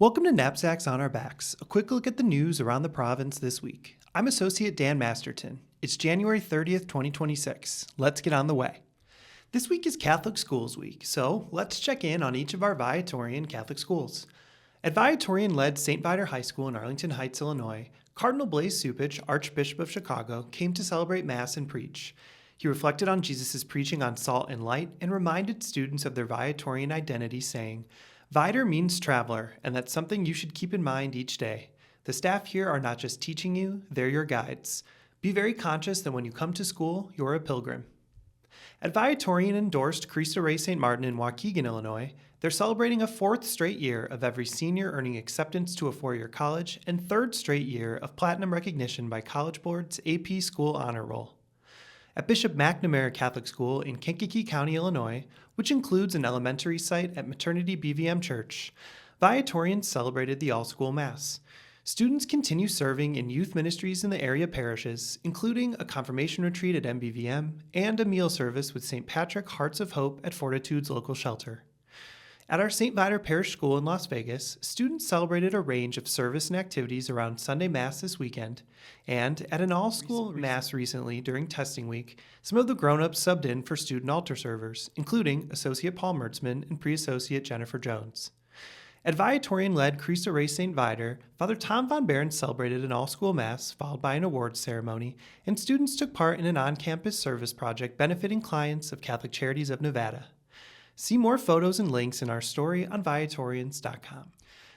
Welcome to Knapsacks on Our Backs, a quick look at the news around the province this week. I'm Associate Dan Masterton. It's January 30th, 2026. Let's get on the way. This week is Catholic Schools Week, so let's check in on each of our Viatorian Catholic schools. At Viatorian-led St. Viator High School in Arlington Heights, Illinois, Cardinal Blaise Cupich, Archbishop of Chicago, came to celebrate Mass and preach. He reflected on Jesus' preaching on salt and light and reminded students of their Viatorian identity, saying, Viator means traveler, and that's something you should keep in mind each day. The staff here are not just teaching you, they're your guides. Be very conscious that when you come to school, you're a pilgrim. At Viatorian-endorsed Cristo Rey St. Martin in Waukegan, Illinois, they're celebrating a fourth straight year of every senior earning acceptance to a four-year college and third straight year of platinum recognition by College Board's AP School Honor Roll. At Bishop McNamara Catholic School in Kankakee County, Illinois, which includes an elementary site at Maternity BVM Church, Viatorians celebrated the all-school Mass. Students continue serving in youth ministries in the area parishes, including a confirmation retreat at MBVM and a meal service with St. Patrick Hearts of Hope at Fortitude's local shelter. At our St. Viator Parish School in Las Vegas, students celebrated a range of service and activities around Sunday Mass this weekend, and at an all-school Mass recently during testing week, some of the grown-ups subbed in for student altar servers, including Associate Paul Mertzman and Pre-Associate Jennifer Jones. At Viatorian-led Cristo Rey St. Viator, Father Tom Von Barron celebrated an all-school Mass, followed by an awards ceremony, and students took part in an on-campus service project benefiting clients of Catholic Charities of Nevada. See more photos and links in our story on Viatorians.com.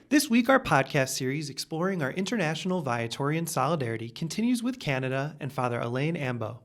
This week, our podcast series exploring our international Viatorian solidarity continues with Canada and Father Alain Ambeault.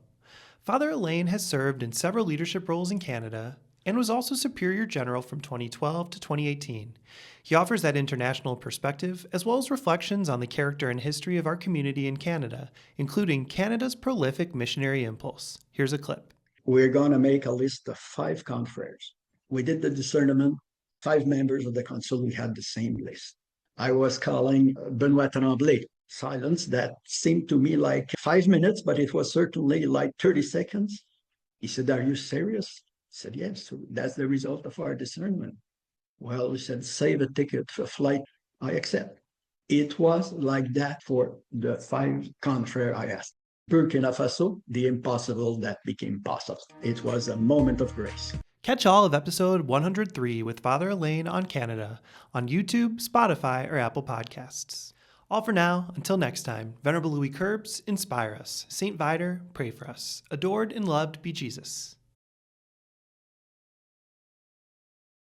Father Alain has served in several leadership roles in Canada and was also Superior General from 2012 to 2018. He offers that international perspective as well as reflections on the character and history of our community in Canada, including Canada's prolific missionary impulse. Here's a clip. We're going to make a list of 5 confreres. We did the discernment. 5 members of the council, we had the same list. I was calling Benoit Tremblay. Silence that seemed to me like 5 minutes, but it was certainly like 30 seconds. He said, "Are you serious?" I said, "Yes, that's the result of our discernment." Well, he said, "Save a ticket for flight." I accept. It was like that for the 5 confreres I asked. Burkina Faso, the impossible that became possible. It was a moment of grace. Catch all of episode 103 with Father Alain on Canada on YouTube, Spotify, or Apple Podcasts. All for now, until next time, Venerable Louis Curbs, inspire us. St. Viator, pray for us. Adored and loved be Jesus.